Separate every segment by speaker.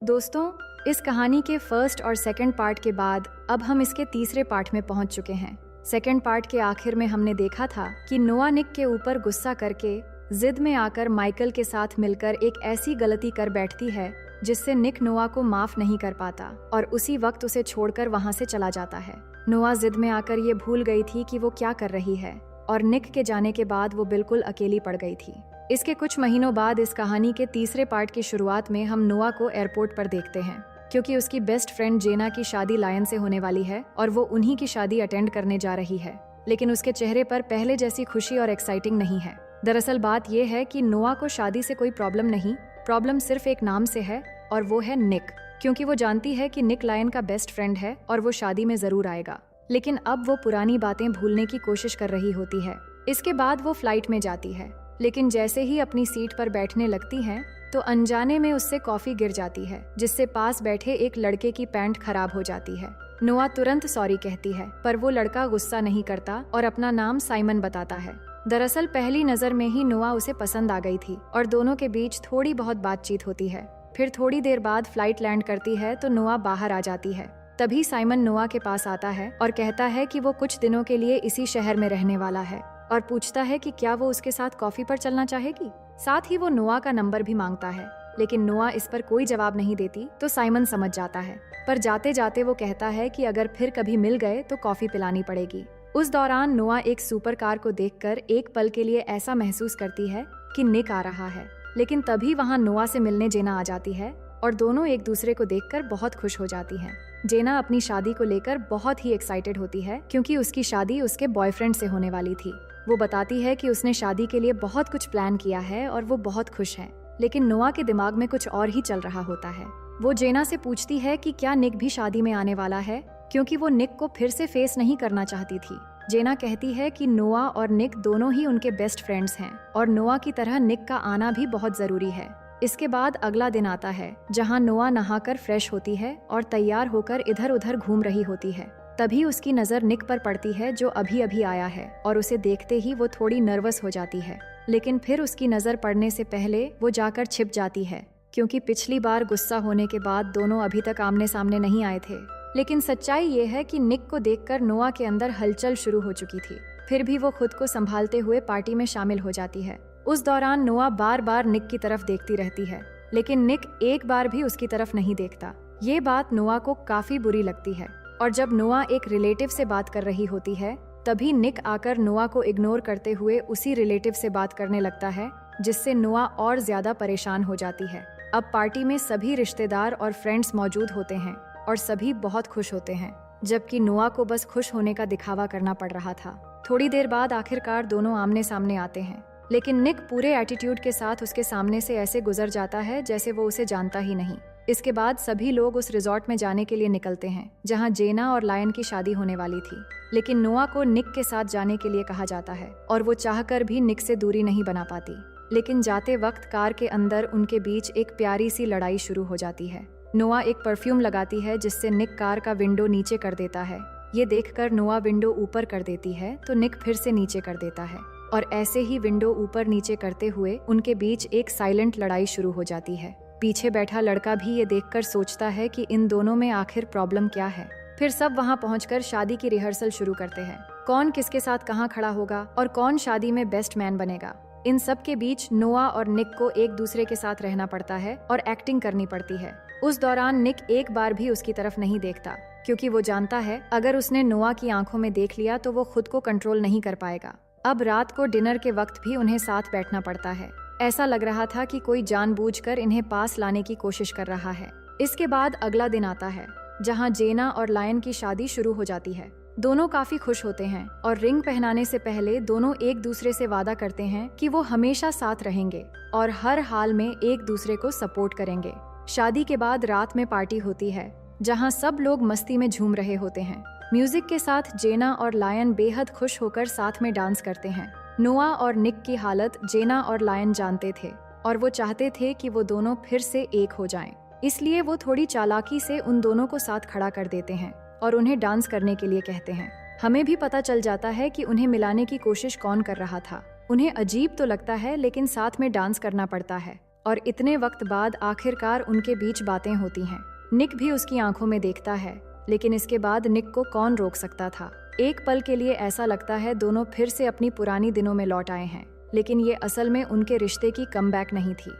Speaker 1: दोस्तों, इस कहानी के फर्स्ट और सेकंड पार्ट के बाद अब हम इसके तीसरे पार्ट में पहुंच चुके हैं। सेकंड पार्ट के आखिर में हमने देखा था कि नोआ निक के ऊपर गुस्सा करके जिद में आकर माइकल के साथ मिलकर एक ऐसी गलती कर बैठती है जिससे निक नोआ को माफ नहीं कर पाता और उसी वक्त उसे छोड़कर वहां से चला जाता है। नोआ जिद में आकर ये भूल गई थी कि वो क्या कर रही है और निक के जाने के बाद वो बिल्कुल अकेली पड़ गई थी। इसके कुछ महीनों बाद इस कहानी के तीसरे पार्ट की शुरुआत में हम नोआ को एयरपोर्ट पर देखते हैं, क्योंकि उसकी बेस्ट फ्रेंड जेना की शादी लायन से होने वाली है और वो उन्हीं की शादी अटेंड करने जा रही है। लेकिन उसके चेहरे पर पहले जैसी खुशी और एक्साइटिंग नहीं है। दरअसल बात यह है कि नोआ को शादी से कोई प्रॉब्लम नहीं, प्रॉब्लम सिर्फ एक नाम से है और वो है निक, क्योंकि वो जानती है कि निक लायन का बेस्ट फ्रेंड है और वो शादी में जरूर आएगा। लेकिन अब वो पुरानी बातें भूलने की कोशिश कर रही होती है। इसके बाद वो फ्लाइट में जाती है, लेकिन जैसे ही अपनी सीट पर बैठने लगती हैं, तो अनजाने में उससे कॉफी गिर जाती है, जिससे पास बैठे एक लड़के की पैंट खराब हो जाती है। नोआ तुरंत सॉरी कहती है, पर वो लड़का गुस्सा नहीं करता और अपना नाम साइमन बताता है। दरअसल पहली नजर में ही नोआ उसे पसंद आ गई थी और दोनों के बीच थोड़ी बहुत बातचीत होती है। फिर थोड़ी देर बाद फ्लाइट लैंड करती है तो नोआ बाहर आ जाती है। तभी साइमन नोआ के पास आता है और कहता है कि वो कुछ दिनों के लिए इसी शहर में रहने वाला है और पूछता है कि क्या वो उसके साथ कॉफी पर चलना चाहेगी। साथ ही वो नोआ का नंबर भी मांगता है, लेकिन नोआ इस पर कोई जवाब नहीं देती तो साइमन समझ जाता है। पर जाते जाते वो कहता है कि अगर फिर कभी मिल गए तो कॉफी पिलानी पड़ेगी। उस दौरान नोआ एक सुपर कार को देखकर एक पल के लिए ऐसा महसूस करती है कि निक आ रहा है, लेकिन तभी वहाँ नोआ से मिलने जेना आ जाती है और दोनों एक दूसरे को देखकर बहुत खुश हो जाती हैं। जेना अपनी शादी को लेकर बहुत ही एक्साइटेड होती है, क्योंकि उसकी शादी उसके बॉयफ्रेंड से होने वाली थी। वो बताती है कि उसने शादी के लिए बहुत कुछ प्लान किया है और वो बहुत खुश है, लेकिन नोआ के दिमाग में कुछ और ही चल रहा होता है। वो जेना से पूछती है कि क्या निक भी शादी में आने वाला है, क्योंकि वो निक को फिर से फेस नहीं करना चाहती थी। जेना कहती है कि नोआ और निक दोनों ही उनके बेस्ट फ्रेंड्स हैं और नोआ की तरह निक का आना भी बहुत जरूरी है। इसके बाद अगला दिन आता है, जहां नोआ नहाकर फ्रेश होती है और तैयार होकर इधर उधर घूम रही होती है। तभी उसकी नजर निक पर पड़ती है, जो अभी अभी आया है, और उसे देखते ही वो थोड़ी नर्वस हो जाती है। लेकिन फिर उसकी नजर पड़ने से पहले वो जाकर छिप जाती है, क्योंकि पिछली बार गुस्सा होने के बाद दोनों अभी तक आमने सामने नहीं आए थे। लेकिन सच्चाई ये है कि निक को देखकर नोआ के अंदर हलचल शुरू हो चुकी थी। फिर भी वो खुद को संभालते हुए पार्टी में शामिल हो जाती है। उस दौरान नोआ बार बार निक की तरफ देखती रहती है, लेकिन निक एक बार भी उसकी तरफ नहीं देखता। ये बात नोआ को काफी बुरी लगती है और जब नोआ एक रिलेटिव से बात कर रही होती है, तभी निक आकर नोआ को इग्नोर करते हुए उसी रिलेटिव से बात करने लगता है, जिससे नोआ और ज्यादा परेशान हो जाती है। अब पार्टी में सभी रिश्तेदार और फ्रेंड्स मौजूद होते हैं और सभी बहुत खुश होते हैं, जबकि नोआ को बस खुश होने का दिखावा करना पड़ रहा था। थोड़ी देर बाद आखिरकार दोनों आमने सामने आते हैं, लेकिन निक पूरे एटीट्यूड के साथ उसके सामने से ऐसे गुजर जाता है जैसे वो उसे जानता ही नहीं। इसके बाद सभी लोग उस रिजॉर्ट में जाने के लिए निकलते हैं, जहां जेना और लायन की शादी होने वाली थी। लेकिन नोआ को निक के साथ जाने के लिए कहा जाता है और वो चाहकर भी निक से दूरी नहीं बना पाती। लेकिन जाते वक्त कार के अंदर उनके बीच एक प्यारी सी लड़ाई शुरू हो जाती है। नोआ एक परफ्यूम लगाती है, जिससे निक कार का विंडो नीचे कर देता है। ये देखकर नोआ विंडो ऊपर कर देती है तो निक फिर से नीचे कर देता है, और ऐसे ही विंडो ऊपर नीचे करते हुए उनके बीच एक साइलेंट लड़ाई शुरू हो जाती है। पीछे बैठा लड़का भी ये देखकर सोचता है कि इन दोनों में आखिर प्रॉब्लम क्या है। फिर सब वहाँ पहुंचकर शादी की रिहर्सल शुरू करते हैं। कौन किसके साथ कहाँ खड़ा होगा और कौन शादी में बेस्ट मैन बनेगा। इन सब के बीच नोआ और निक को एक दूसरे के साथ रहना पड़ता है और एक्टिंग करनी पड़ती है। उस दौरान निक एक बार भी उसकी तरफ नहीं देखता, क्योंकि वो जानता है अगर उसने नोआ की आंखों में देख लिया तो वो खुद को कंट्रोल नहीं कर पाएगा। अब रात को डिनर के वक्त भी उन्हें साथ बैठना पड़ता है। ऐसा लग रहा था कि कोई जानबूझकर इन्हें पास लाने की कोशिश कर रहा है। इसके बाद अगला दिन आता है, जहां जेना और लायन की शादी शुरू हो जाती है। दोनों काफी खुश होते हैं और रिंग पहनाने से पहले दोनों एक दूसरे से वादा करते हैं कि वो हमेशा साथ रहेंगे और हर हाल में एक दूसरे को सपोर्ट करेंगे। शादी के बाद रात में पार्टी होती है, जहां सब लोग मस्ती में झूम रहे होते हैं। म्यूजिक के साथ जेना और लायन बेहद खुश होकर साथ में डांस करते हैं। नोआ और निक की हालत जेना और लायन जानते थे और वो चाहते थे कि वो दोनों फिर से एक हो जाएं। इसलिए वो थोड़ी चालाकी से उन दोनों को साथ खड़ा कर देते हैं और उन्हें डांस करने के लिए कहते हैं। हमें भी पता चल जाता है कि उन्हें मिलाने की कोशिश कौन कर रहा था। उन्हें अजीब तो लगता है, लेकिन साथ में डांस करना पड़ता है और इतने वक्त बाद आखिरकार उनके बीच बातें होती हैं। निक भी उसकी आंखों में देखता है, लेकिन इसके बाद निक को कौन रोक सकता था। एक पल के लिए ऐसा लगता है दोनों फिर से अपनी पुरानी दिनों में लौट आए हैं, लेकिन ये असल में उनके रिश्ते की कमबैक नहीं थी।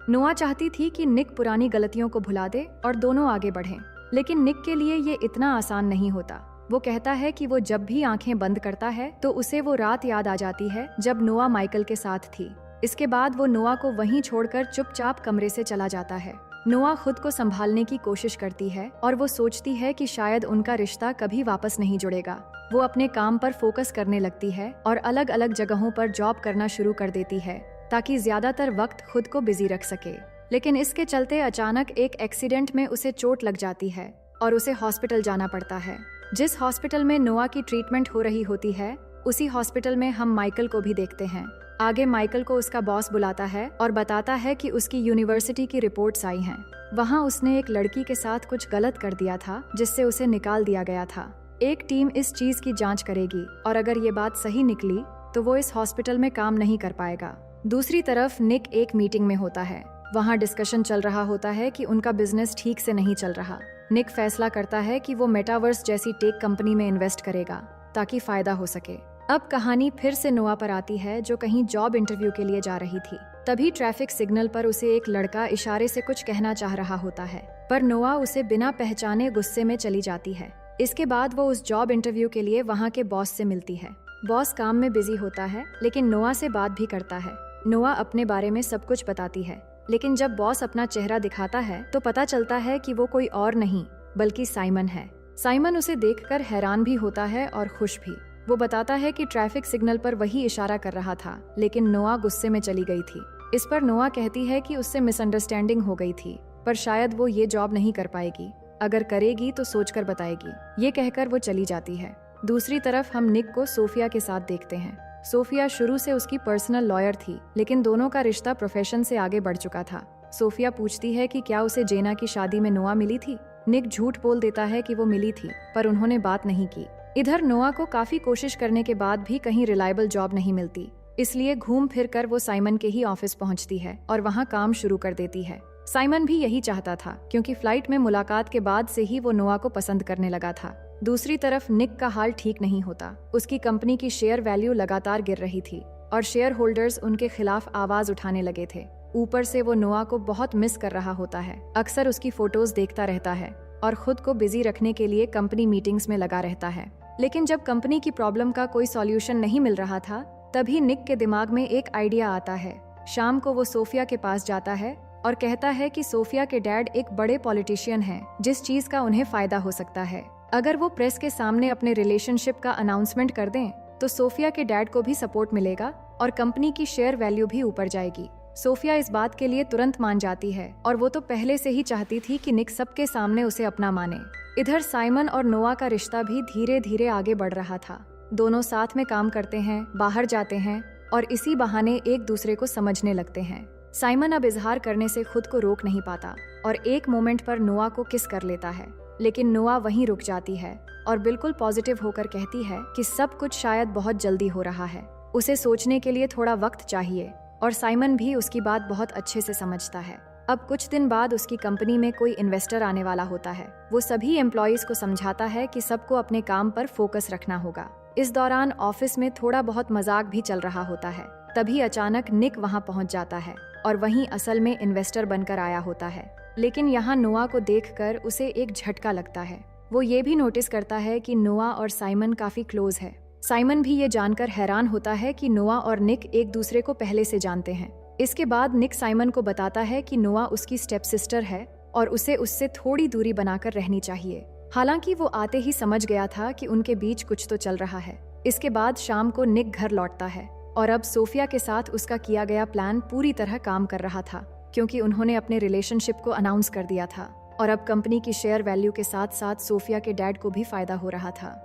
Speaker 1: नोआ चाहती थी कि निक पुरानी गलतियों को भुला दे और दोनों आगे बढ़ें, लेकिन निक के लिए ये इतना आसान नहीं होता। वो कहता है कि वो जब भी आंखें बंद करता है तो उसे वो रात याद आ जाती है जब नोआ माइकल के साथ थी। इसके बाद वो नोआ को वहीं छोड़कर चुपचाप कमरे से चला जाता है। नोआ खुद को संभालने की कोशिश करती है और वो सोचती है कि शायद उनका रिश्ता कभी वापस नहीं जुड़ेगा। वो अपने काम पर फोकस करने लगती है और अलग अलग जगहों पर जॉब करना शुरू कर देती है ताकि ज्यादातर वक्त खुद को बिजी रख सके। लेकिन इसके चलते अचानक एक एक्सीडेंट में उसे चोट लग जाती है और उसे हॉस्पिटल जाना पड़ता है। जिस हॉस्पिटल में नोआ की ट्रीटमेंट हो रही होती है, उसी हॉस्पिटल में हम माइकल को भी देखते हैं। आगे माइकल को उसका बॉस बुलाता है और बताता है कि उसकी यूनिवर्सिटी की रिपोर्ट्स आई हैं। वहाँ उसने एक लड़की के साथ कुछ गलत कर दिया था जिससे उसे निकाल दिया गया था। एक टीम इस चीज की जांच करेगी और अगर ये बात सही निकली तो वो इस हॉस्पिटल में काम नहीं कर पाएगा। दूसरी तरफ निक एक मीटिंग में होता है। वहाँ डिस्कशन चल रहा होता है कि उनका बिजनेस ठीक से नहीं चल रहा। निक फैसला करता है कि वो मेटावर्स जैसी टेक कंपनी में इन्वेस्ट करेगा ताकि फायदा हो सके। अब कहानी फिर से नोआ पर आती है जो कहीं जॉब इंटरव्यू के लिए जा रही थी। तभी ट्रैफिक सिग्नल पर उसे एक लड़का इशारे से कुछ कहना चाह रहा होता है, पर नोआ उसे बिना पहचाने गुस्से में चली जाती है। इसके बाद वो उस जॉब इंटरव्यू के लिए वहाँ के बॉस से मिलती है। बॉस काम में बिजी होता है लेकिन नोआ से बात भी करता है। नोआ अपने बारे में सब कुछ बताती है, लेकिन जब बॉस अपना चेहरा दिखाता है तो पता चलता है कि वो कोई और नहीं बल्कि साइमन है। साइमन उसे देखकर हैरान भी होता है और खुश भी। वो बताता है कि ट्रैफिक सिग्नल पर वही इशारा कर रहा था, लेकिन नोआ गुस्से में चली गई थी। इस पर नोआ कहती है कि उससे मिसअंडरस्टैंडिंग हो गई थी, पर शायद वो ये जॉब नहीं कर पाएगी। अगर करेगी तो सोचकर बताएगी। ये कहकर वो चली जाती है। दूसरी तरफ हम निक को सोफिया के साथ देखते हैं। सोफिया शुरू से उसकी पर्सनल लॉयर थी, लेकिन दोनों का रिश्ता प्रोफेशन से आगे बढ़ चुका था। सोफिया पूछती है कि क्या उसे जेना की शादी में नोआ मिली थी। निक झूठ बोल देता है कि वो मिली थी, पर उन्होंने बात नहीं की। इधर नोआ को काफी कोशिश करने के बाद भी कहीं रिलायबल जॉब नहीं मिलती, इसलिए घूम फिर कर वो साइमन के ही ऑफिस पहुंचती है और वहाँ काम शुरू कर देती है। साइमन भी यही चाहता था, क्योंकि फ्लाइट में मुलाकात के बाद से ही वो नोआ को पसंद करने लगा था। दूसरी तरफ निक का हाल ठीक नहीं होता। उसकी कंपनी की शेयर वैल्यू लगातार गिर रही थी और शेयर होल्डर्स उनके खिलाफ आवाज उठाने लगे थे। ऊपर से वो नोआ को बहुत मिस कर रहा होता है। अक्सर उसकी फोटोज देखता रहता है और खुद को बिजी रखने के लिए कंपनी मीटिंग्स में लगा रहता है। लेकिन जब कंपनी की प्रॉब्लम का कोई सॉल्यूशन नहीं मिल रहा था, तभी निक के दिमाग में एक आइडिया आता है। शाम को वो सोफिया के पास जाता है और कहता है कि सोफिया के डैड एक बड़े पॉलिटिशियन हैं, जिस चीज का उन्हें फायदा हो सकता है। अगर वो प्रेस के सामने अपने रिलेशनशिप का अनाउंसमेंट कर दें तो सोफिया के डैड को भी सपोर्ट मिलेगा और कंपनी की शेयर वैल्यू भी ऊपर जाएगी। सोफिया इस बात के लिए तुरंत मान जाती है और वो तो पहले से ही चाहती थी कि निक सबके सामने उसे अपना माने। इधर साइमन और नोआ का रिश्ता भी धीरे धीरे आगे बढ़ रहा था। दोनों साथ में काम करते हैं, बाहर जाते हैं और इसी बहाने एक दूसरे को समझने लगते हैं। साइमन अब इजहार करने से खुद को रोक नहीं पाता और एक मोमेंट पर नोआ को किस कर लेता है, लेकिन नोआ वहीं रुक जाती है और बिल्कुल पॉजिटिव होकर कहती है कि सब कुछ शायद बहुत जल्दी हो रहा है, उसे सोचने के लिए थोड़ा वक्त चाहिए। और साइमन भी उसकी बात बहुत अच्छे से समझता है। अब कुछ दिन बाद उसकी कंपनी में कोई इन्वेस्टर आने वाला होता है। वो सभी एम्प्लॉयज को समझाता है कि सबको अपने काम पर फोकस रखना होगा। इस दौरान ऑफिस में थोड़ा बहुत मजाक भी चल रहा होता है। तभी अचानक निक वहाँ पहुँच जाता है और वहीं असल में इन्वेस्टर बनकर आया होता है। लेकिन यहाँ नोआ को देखकर उसे एक झटका लगता है। वो ये भी नोटिस करता है कि नोआ और साइमन काफी क्लोज है। साइमन भी ये जानकर हैरान होता है कि नोआ और निक एक दूसरे को पहले से जानते हैं। इसके बाद निक साइमन को बताता है कि नोआ उसकी स्टेप सिस्टर है और उसे उससे थोड़ी दूरी बनाकर रहनी चाहिए। हालांकि वो आते ही समझ गया था कि उनके बीच कुछ तो चल रहा है। इसके बाद शाम को निक घर लौटता है और अब सोफिया के साथ उसका किया गया प्लान पूरी तरह काम कर रहा था, क्योंकि उन्होंने अपने रिलेशनशिप को अनाउंस कर दिया था और अब कंपनी की शेयर वैल्यू के साथ साथ सोफिया के डैड को भी फायदा हो रहा था।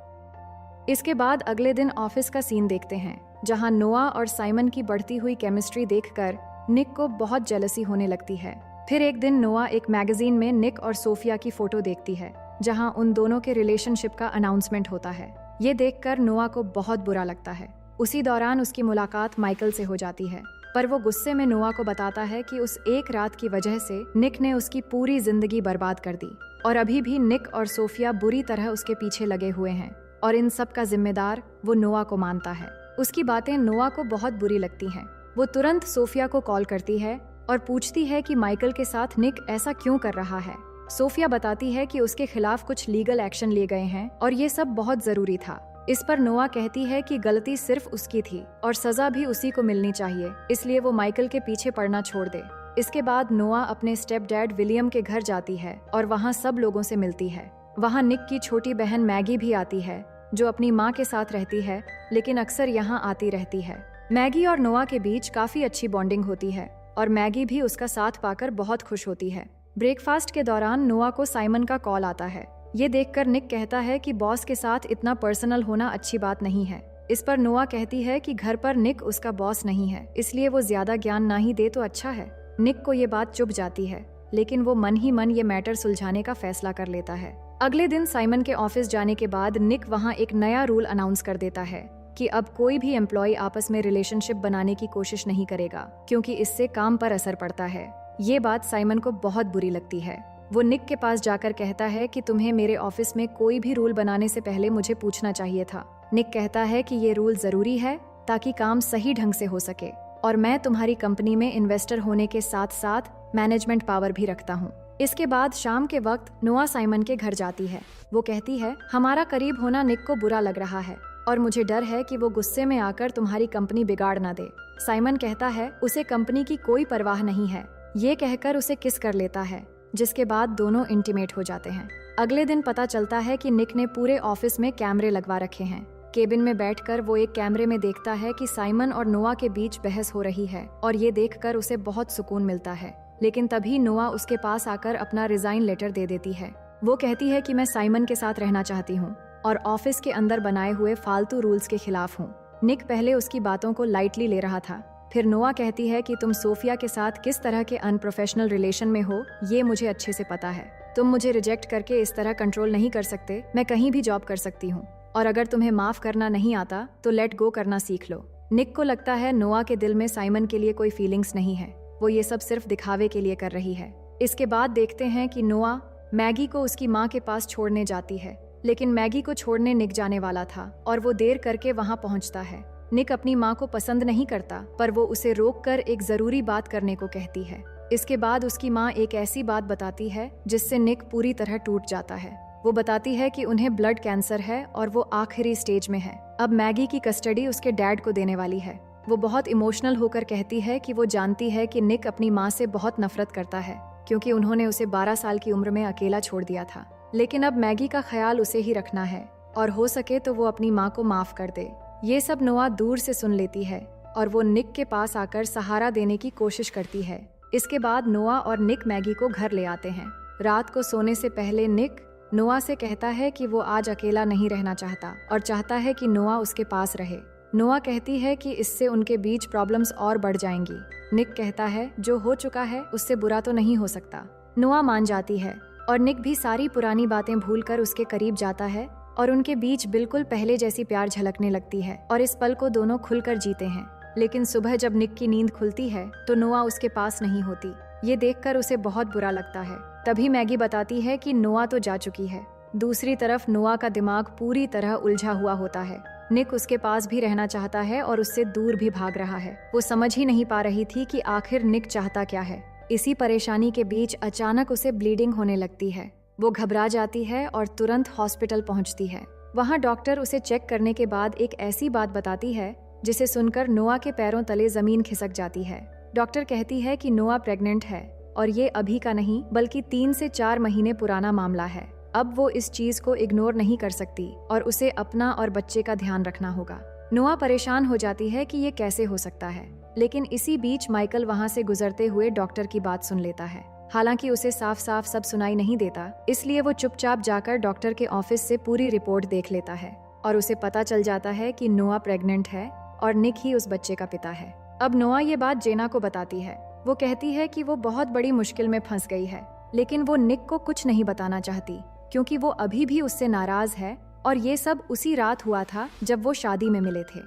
Speaker 1: इसके बाद अगले दिन ऑफिस का सीन देखते हैं, जहां नोआ और साइमन की बढ़ती हुई केमिस्ट्री देखकर निक को बहुत जेलसी होने लगती है। फिर एक दिन नोआ एक मैगजीन में निक और सोफिया की फोटो देखती है, जहां उन दोनों के रिलेशनशिप का अनाउंसमेंट होता है। ये देखकर नोआ को बहुत बुरा लगता है। उसी दौरान उसकी मुलाकात माइकल से हो जाती है। पर वो गुस्से में नोआ को बताता है कि उस एक रात की वजह से निक ने उसकी पूरी जिंदगी बर्बाद कर दी और अभी भी निक और सोफिया बुरी तरह उसके पीछे लगे हुए हैं और इन सब का जिम्मेदार वो नोआ को मानता है। उसकी बातें नोआ को बहुत बुरी लगती हैं। वो तुरंत सोफिया को कॉल करती है और पूछती है कि माइकल के साथ निक ऐसा क्यों कर रहा है। सोफिया बताती है कि उसके खिलाफ कुछ लीगल एक्शन लिए गए हैं और ये सब बहुत जरूरी था। इस पर नोआ कहती है कि गलती सिर्फ उसकी थी और सजा भी उसी को मिलनी चाहिए, इसलिए वो माइकल के पीछे पड़ना छोड़ दे। इसके बाद नोआ अपने स्टेप डैड विलियम के घर जाती है और वहाँ सब लोगों से मिलती है। वहाँ निक की छोटी बहन मैगी भी आती है जो अपनी माँ के साथ रहती है लेकिन अक्सर यहाँ आती रहती है। मैगी और नोआ के बीच काफी अच्छी बॉन्डिंग होती है और मैगी भी उसका साथ पाकर बहुत खुश होती है। ब्रेकफास्ट के दौरान नोआ को साइमन का कॉल आता है। ये देखकर निक कहता है कि बॉस के साथ इतना पर्सनल होना अच्छी बात नहीं है। इस पर नोआ कहती है कि घर पर निक उसका बॉस नहीं है, इसलिए वो ज्यादा ज्ञान ना ही दे तो अच्छा है। निक को ये बात चुभ जाती है लेकिन वो मन ही मन ये मैटर सुलझाने का फैसला कर लेता है। अगले दिन साइमन के ऑफिस जाने के बाद निक वहाँ एक नया रूल अनाउंस कर देता है कि अब कोई भी एम्प्लॉय आपस में रिलेशनशिप बनाने की कोशिश नहीं करेगा क्योंकि इससे काम पर असर पड़ता है। ये बात साइमन को बहुत बुरी लगती है। वो निक के पास जाकर कहता है कि तुम्हें मेरे ऑफिस में कोई भी रूल बनाने से पहले मुझे पूछना चाहिए था। निक कहता है कि ये रूल जरूरी है ताकि काम सही ढंग से हो सके और मैं तुम्हारी कंपनी में इन्वेस्टर होने के साथ साथ मैनेजमेंट पावर भी रखता हूँ। इसके बाद शाम के वक्त नोआ साइमन के घर जाती है। वो कहती है, हमारा करीब होना निक को बुरा लग रहा है और मुझे डर है कि वो गुस्से में आकर तुम्हारी कंपनी बिगाड़ ना दे। साइमन कहता है उसे कंपनी की कोई परवाह नहीं है। ये कहकर उसे किस कर लेता है, जिसके बाद दोनों इंटीमेट हो जाते हैं। अगले दिन पता चलता है कि निक ने पूरे ऑफिस में कैमरे लगवा रखे हैं। केबिन में बैठकर वो एक कैमरे में देखता है कि साइमन और नोआ के बीच बहस हो रही है और ये देखकर उसे बहुत सुकून मिलता है। लेकिन तभी नोआ उसके पास आकर अपना रिजाइन लेटर दे देती है। वो कहती है कि मैं साइमन के साथ रहना चाहती हूँ और ऑफिस के अंदर बनाए हुए फालतू रूल्स के खिलाफ हूँ। निक पहले उसकी बातों को लाइटली ले रहा था। फिर नोआ कहती है कि तुम सोफिया के साथ किस तरह के अनप्रोफेशनल रिलेशन में हो ये मुझे अच्छे से पता है। तुम मुझे रिजेक्ट करके इस तरह कंट्रोल नहीं कर सकते। मैं कहीं भी जॉब कर सकती हूँ और अगर तुम्हें माफ करना नहीं आता तो लेट गो करना सीख लो। निक को लगता है नोआ के दिल में साइमन के लिए कोई फीलिंग्स नहीं है। वो ये सब सिर्फ दिखावे के लिए कर रही है। इसके बाद देखते हैं कि नोआ मैगी को उसकी माँ के पास छोड़ने जाती है, लेकिन मैगी को छोड़ने निक जाने वाला था और वो देर करके वहाँ पहुँचता है। निक अपनी माँ को पसंद नहीं करता पर वो उसे रोककर एक जरूरी बात करने को कहती है। इसके बाद उसकी माँ एक ऐसी बात बताती है जिससे निक पूरी तरह टूट जाता है। वो बताती है कि उन्हें ब्लड कैंसर है और वो आखिरी स्टेज में है। अब मैगी की कस्टडी उसके डैड को देने वाली है। वो बहुत इमोशनल होकर कहती है कि वो जानती है कि निक अपनी माँ से बहुत नफरत करता है क्योंकि उन्होंने उसे 12 साल की उम्र में अकेला छोड़ दिया था। लेकिन अब मैगी का ख्याल उसे ही रखना है और हो सके तो वो अपनी माँ को माफ कर दे। ये सब नोआ दूर से सुन लेती है और वो निक के पास आकर सहारा देने की कोशिश करती है। इसके बाद नोआ और निक मैगी को घर ले आते हैं। रात को सोने से पहले निक नोआ से कहता है कि वो आज अकेला नहीं रहना चाहता और चाहता है कि नोआ उसके पास रहे। नोआ कहती है कि इससे उनके बीच प्रॉब्लम्स और बढ़ जाएंगी। निक कहता है जो हो चुका है उससे बुरा तो नहीं हो सकता। नोआ मान जाती है और निक भी सारी पुरानी बातें भूलकर उसके करीब जाता है और उनके बीच बिल्कुल पहले जैसी प्यार झलकने लगती है और इस पल को दोनों खुलकर जीते हैं। लेकिन सुबह जब निक की नींद खुलती है तो नोआ उसके पास नहीं होती। ये देखकर उसे बहुत बुरा लगता है। तभी मैगी बताती है कि नोआ तो जा चुकी है। दूसरी तरफ नोआ का दिमाग पूरी तरह उलझा हुआ होता है। निक उसके पास भी रहना चाहता है और उससे दूर भी भाग रहा है। वो समझ ही नहीं पा रही थी कि आखिर निक चाहता क्या है। इसी परेशानी के बीच अचानक उसे ब्लीडिंग होने लगती है। वो घबरा जाती है और तुरंत हॉस्पिटल पहुंचती है। वहां डॉक्टर उसे चेक करने के बाद एक ऐसी बात बताती है जिसे सुनकर नोआ के पैरों तले जमीन खिसक जाती है। डॉक्टर कहती है कि नोआ प्रेग्नेंट है और ये अभी का नहीं बल्कि 3 से 4 महीने पुराना मामला है। अब वो इस चीज को इग्नोर नहीं कर सकती और उसे अपना और बच्चे का ध्यान रखना होगा। नोआ परेशान हो जाती है कि ये कैसे हो सकता है, लेकिन इसी बीच माइकल वहाँ से गुजरते हुए डॉक्टर की बात सुन लेता है। हालांकि उसे साफ साफ सब सुनाई नहीं देता, इसलिए वो चुपचाप जाकर डॉक्टर के ऑफिस से पूरी रिपोर्ट देख लेता है और उसे पता चल जाता है कि नोआ प्रेग्नेंट है और निक ही उस बच्चे का पिता है। अब नोआ ये बात जेना को बताती है। वो कहती है कि वो बहुत बड़ी मुश्किल में फंस गई है, लेकिन वो निक को कुछ नहीं बताना चाहती क्योंकि वो अभी भी उससे नाराज है और ये सब उसी रात हुआ था जब वो शादी में मिले थे।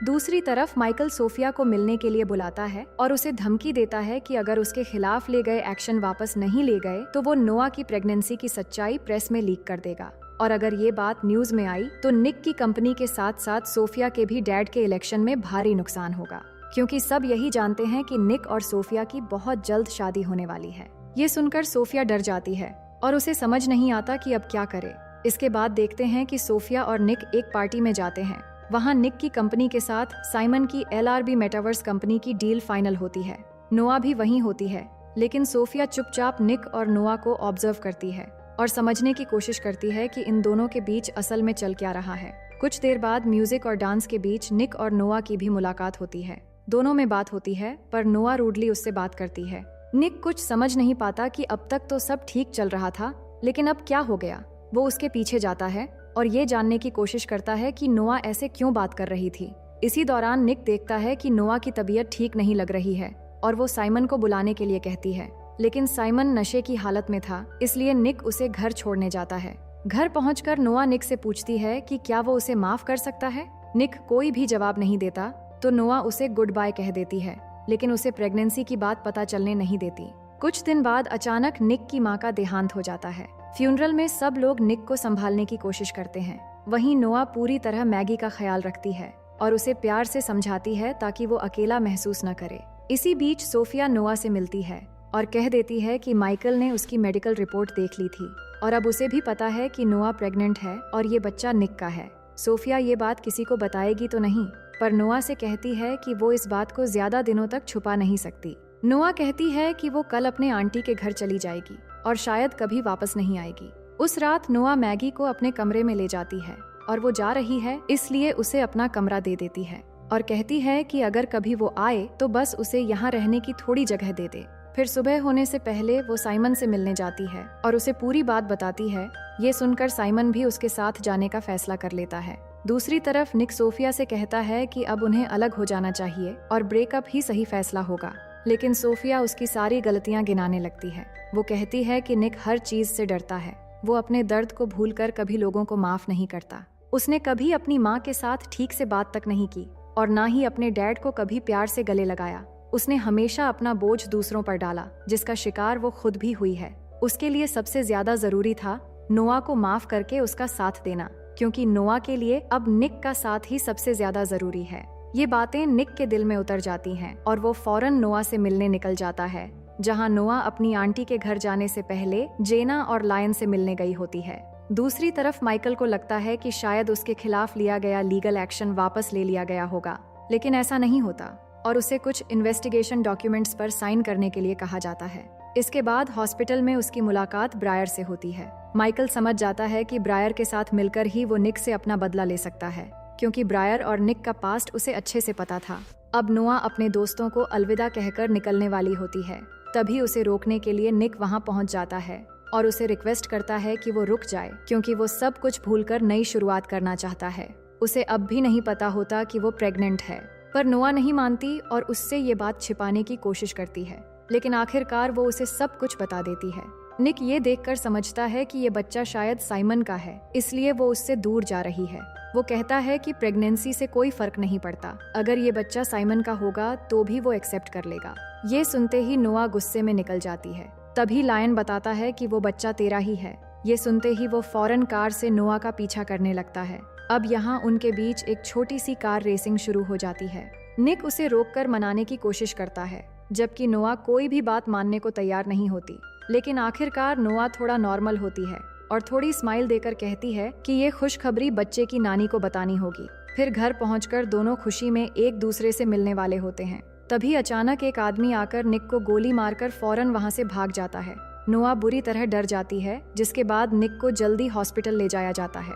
Speaker 1: दूसरी तरफ माइकल सोफिया को मिलने के लिए बुलाता है और उसे धमकी देता है कि अगर उसके खिलाफ ले गए एक्शन वापस नहीं ले गए तो वो नोआ की प्रेगनेंसी की सच्चाई प्रेस में लीक कर देगा। और अगर ये बात न्यूज में आई तो निक की कंपनी के साथ साथ सोफिया के भी डैड के इलेक्शन में भारी नुकसान होगा, क्योंकि सब यही जानते हैं कि निक और सोफिया की बहुत जल्द शादी होने वाली है। ये सुनकर सोफिया डर जाती है और उसे समझ नहीं आता कि अब क्या करे। इसके बाद देखते हैं कि सोफिया और निक एक पार्टी में जाते हैं। वहाँ निक की कंपनी के साथ साइमन की LRB मेटावर्स कंपनी की डील फाइनल होती है। नोआ भी वहीं होती है, लेकिन सोफिया चुपचाप निक और नोआ को ऑब्जर्व करती है और समझने की कोशिश करती है कि इन दोनों के बीच असल में चल क्या रहा है। कुछ देर बाद म्यूजिक और डांस के बीच निक और नोआ की भी मुलाकात होती है। दोनों में बात होती है, पर नोआ रूडली उससे बात करती है। निक कुछ समझ नहीं पाता कि अब तक तो सब ठीक चल रहा था, लेकिन अब क्या हो गया। वो उसके पीछे जाता है और ये जानने की कोशिश करता है कि नोआ ऐसे क्यों बात कर रही थी। इसी दौरान निक देखता है कि नोआ की तबीयत ठीक नहीं लग रही है और वो साइमन को बुलाने के लिए कहती है, लेकिन साइमन नशे की हालत में था, इसलिए निक उसे घर छोड़ने जाता है। घर पहुंचकर नोआ निक से पूछती है कि क्या वो उसे माफ कर सकता है। निक कोई भी जवाब नहीं देता तो नोआ उसे गुड बाय कह देती है, लेकिन उसे प्रेगनेंसी की बात पता चलने नहीं देती। कुछ दिन बाद अचानक निक की माँ का देहांत हो जाता है। फ्यूनरल में सब लोग निक को संभालने की कोशिश करते हैं। वहीं नोआ पूरी तरह मैगी का ख्याल रखती है और उसे प्यार से समझाती है ताकि वो अकेला महसूस न करे। इसी बीच सोफिया नोआ से मिलती है और कह देती है कि माइकल ने उसकी मेडिकल रिपोर्ट देख ली थी और अब उसे भी पता है कि नोआ प्रेग्नेंट है और ये बच्चा निक का है। सोफिया ये बात किसी को बताएगी तो नहीं, पर नोआ से कहती है कि वो इस बात को ज्यादा दिनों तक छुपा नहीं सकती। नोआ कहती है कि वो कल अपने आंटी के घर चली जाएगी और शायद कभी वापस नहीं आएगी। उस रात नोआ मैगी को अपने कमरे में ले जाती है और वो जा रही है इसलिए उसे अपना कमरा दे देती है और कहती है कि अगर कभी वो आए तो बस उसे यहाँ रहने की थोड़ी जगह दे दे। फिर सुबह होने से पहले वो साइमन से मिलने जाती है और उसे पूरी बात बताती है। ये सुनकर साइमन भी उसके साथ जाने का फैसला कर लेता है। दूसरी तरफ निक सोफिया से कहता है कि अब उन्हें अलग हो जाना चाहिए और ब्रेकअप ही सही फैसला होगा, लेकिन सोफिया उसकी सारी गलतियां गिनाने लगती है। वो कहती है कि निक हर चीज से डरता है। वो अपने दर्द को भूलकर कभी लोगों को माफ नहीं करता। उसने कभी अपनी माँ के साथ ठीक से बात तक नहीं की और ना ही अपने डैड को कभी प्यार से गले लगाया। उसने हमेशा अपना बोझ दूसरों पर डाला, जिसका शिकार वो खुद भी हुई है। उसके लिए सबसे ज्यादा जरूरी था नोआ को माफ करके उसका साथ देना, क्योंकि नोआ के लिए अब निक का साथ ही सबसे ज्यादा जरूरी है। ये बातें निक के दिल में उतर जाती हैं और वो फौरन नोआ से मिलने निकल जाता है, जहां नोआ अपनी आंटी के घर जाने से पहले जेना और लायन से मिलने गई होती है। दूसरी तरफ माइकल को लगता है कि शायद उसके खिलाफ लिया गया लीगल एक्शन वापस ले लिया गया होगा, लेकिन ऐसा नहीं होता और उसे कुछ इन्वेस्टिगेशन डॉक्यूमेंट्स पर साइन करने के लिए कहा जाता है। इसके बाद हॉस्पिटल में उसकी मुलाकात ब्रायर से होती है। माइकल समझ जाता है कि ब्रायर के साथ मिलकर ही वो निक से अपना बदला ले सकता है, क्योंकि ब्रायर और निक का पास्ट उसे अच्छे से पता था। अब नोआ अपने दोस्तों को अलविदा कहकर निकलने वाली होती है, तभी उसे रोकने के लिए निक वहाँ पहुँच जाता है और उसे रिक्वेस्ट करता है कि वो रुक जाए, क्योंकि वो सब कुछ भूलकर नई शुरुआत करना चाहता है। उसे अब भी नहीं पता होता कि वो प्रेग्नेंट है, पर नोआ नहीं मानती और उससे ये बात छिपाने की कोशिश करती है, लेकिन आखिरकार वो उसे सब कुछ बता देती है। निक ये देखकर समझता है कि ये बच्चा शायद साइमन का है, इसलिए वो उससे दूर जा रही है। वो कहता है कि प्रेगनेंसी से कोई फर्क नहीं पड़ता, अगर ये बच्चा साइमन का होगा तो भी वो एक्सेप्ट कर लेगा। ये सुनते ही नोआ गुस्से में निकल जाती है। तभी लायन बताता है कि वो बच्चा तेरा ही है। ये सुनते ही वो फौरन कार से नोआ का पीछा करने लगता है। अब यहाँ उनके बीच एक छोटी सी कार रेसिंग शुरू हो जाती है। निक उसे रोककर मनाने की कोशिश करता है, जबकि नोआ कोई भी बात मानने को तैयार नहीं होती। लेकिन आखिरकार नोआ थोड़ा नॉर्मल होती है और थोड़ी स्माइल देकर कहती है कि ये खुशखबरी बच्चे की नानी को बतानी होगी। फिर घर पहुंचकर दोनों खुशी में एक दूसरे से मिलने वाले होते हैं। तभी अचानक एक आदमी आकर निक को गोली मारकर फौरन वहां से भाग जाता है। नोआ बुरी तरह डर जाती है, जिसके बाद निक को जल्दी हॉस्पिटल ले जाया जाता है।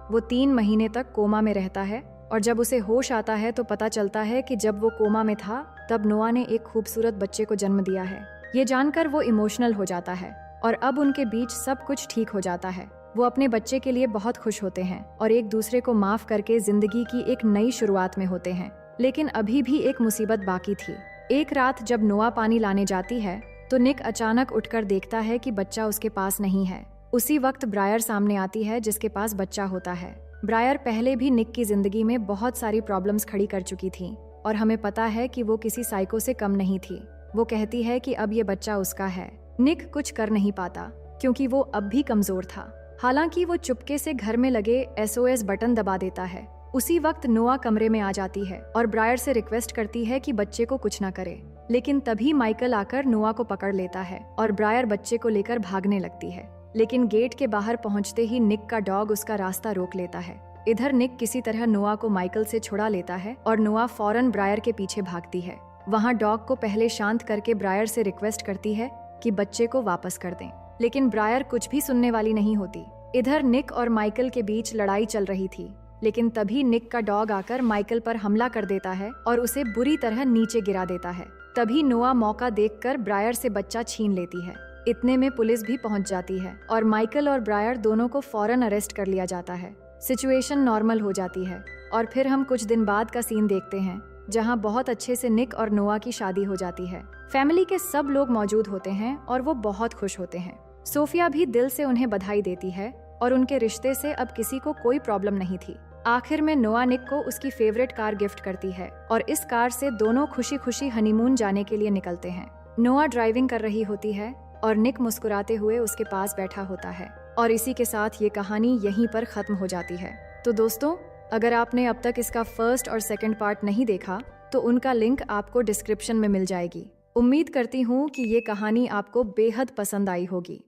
Speaker 1: वो 3 महीने तक कोमा में रहता है और जब उसे होश आता है तो पता चलता है कि जब वो कोमा में था तब नोआ ने एक खूबसूरत बच्चे को जन्म दिया है। ये जानकर वो इमोशनल हो जाता है और अब उनके बीच सब कुछ ठीक हो जाता है। वो अपने बच्चे के लिए बहुत खुश होते हैं और एक दूसरे को माफ करके जिंदगी की एक नई शुरुआत में होते हैं। लेकिन अभी भी एक मुसीबत बाकी थी। एक रात जब नोआ पानी लाने जाती है तो निक अचानक उठकर देखता है कि बच्चा उसके पास नहीं है। उसी वक्त ब्रायर सामने आती है, जिसके पास बच्चा होता है। ब्रायर पहले भी निक की जिंदगी में बहुत सारी प्रॉब्लम्स खड़ी कर चुकी थी और हमें पता है कि वो किसी साइको से कम नहीं थी। वो कहती है कि अब ये बच्चा उसका है। निक कुछ कर नहीं पाता क्योंकि वो अब भी कमजोर था। हालांकि वो चुपके से घर में लगे SOS बटन दबा देता है। उसी वक्त नोआ कमरे में आ जाती है और ब्रायर से रिक्वेस्ट करती है कि बच्चे को कुछ ना करे, लेकिन तभी माइकल आकर नोआ को पकड़ लेता है और ब्रायर बच्चे को लेकर भागने लगती है। लेकिन गेट के बाहर पहुंचते ही निक का डॉग उसका रास्ता रोक लेता है। इधर निक किसी तरह नोआ को माइकल से छुड़ा लेता है और नोआ फौरन ब्रायर के पीछे भागती है। वहाँ डॉग को पहले शांत करके ब्रायर से रिक्वेस्ट करती है कि बच्चे को वापस कर दें, लेकिन ब्रायर कुछ भी सुनने वाली नहीं होती। इधर निक और माइकल के बीच लड़ाई चल रही थी, लेकिन तभी निक का डॉग आकर माइकल पर हमला कर देता है और उसे बुरी तरह नीचे गिरा देता है। तभी नोआ मौका देखकर ब्रायर से बच्चा छीन लेती है। इतने में पुलिस भी पहुंच जाती है और माइकल और ब्रायर दोनों को फौरन अरेस्ट कर लिया जाता है। सिचुएशन नॉर्मल हो जाती है और फिर हम कुछ दिन बाद का सीन देखते हैं जहां बहुत अच्छे से निक और नोआ की शादी हो जाती है। फैमिली के सब लोग मौजूद होते हैं और वो बहुत खुश होते हैं। सोफिया भी दिल से उन्हें बधाई देती है और उनके रिश्ते से अब किसी को कोई प्रॉब्लम नहीं थी। आखिर में नोआ निक को उसकी फेवरेट कार गिफ्ट करती है और इस कार से दोनों खुशी खुशी हनीमून जाने के लिए निकलते हैं। नोआ ड्राइविंग कर रही होती है और निक मुस्कुराते हुए उसके पास बैठा होता है और इसी के साथ ये कहानी यहीं पर खत्म हो जाती है। तो दोस्तों, अगर आपने अब तक इसका फर्स्ट और सेकंड पार्ट नहीं देखा तो उनका लिंक आपको डिस्क्रिप्शन में मिल जाएगी। उम्मीद करती हूँ कि ये कहानी आपको बेहद पसंद आई होगी।